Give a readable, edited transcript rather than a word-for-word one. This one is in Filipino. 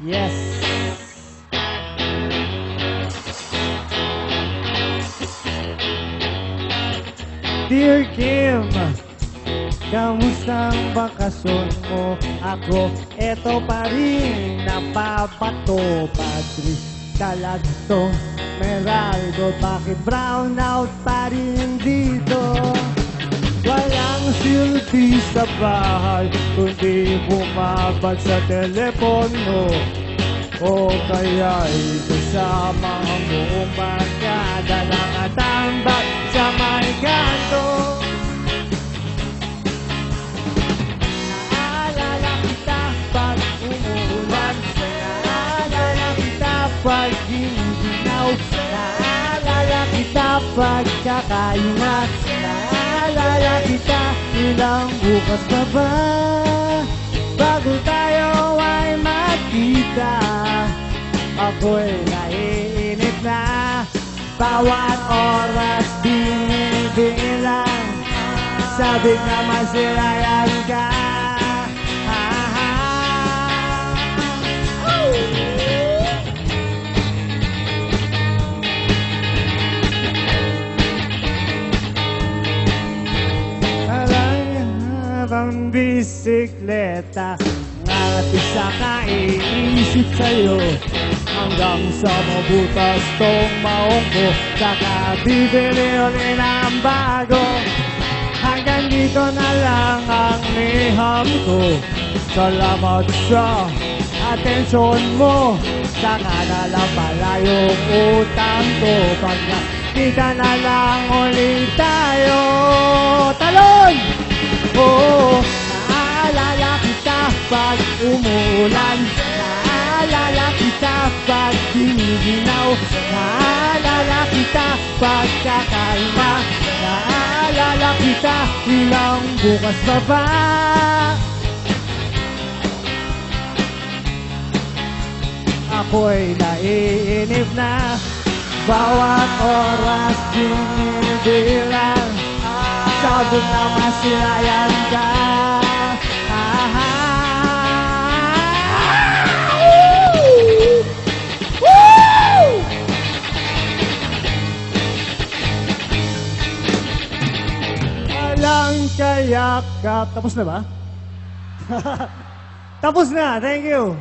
Yes. Dear Kim, kamusta ang bakasyon mo? Ako, eto pa rin, napapato, Patrick, Calagto, Meraldo, bakit brown out pa rin dito? Walang silbi sa bahay, kundi bumabad sa telepono. O kaya'y kasama mo magkadalang at tambak sa may kanto. Naalala kita pag umuulan, naalala kita pag giniginaw, naalala kita pag kakaingat, naalala kita ilang bukas pa ba bago tayo ay magkita. Ako'y naiinip na, bawat oras binibilang, sabik na masilayan ka. Habang bisikleta, ngati sa kaiisip sa'yo, hanggang sa mabutas tong maong ko, saka bibili ulit ng bago. Hanggang dito na lang ang liham ko. Salamat sa atensyon mo, saka na lang pala yung utang ko. Pag nakita na lang ulit tayo, talon! Oo, naalala kita pag umulan, naalala kita pag giniginaw, naalala kita pag kakaima, naalala kita ilang bukas pa ba. Ako'y naiinip na, bawat oras binibilang, sabog na masilayan ka. Walang kayakap. Tapos na ba? Tapos na, thank you.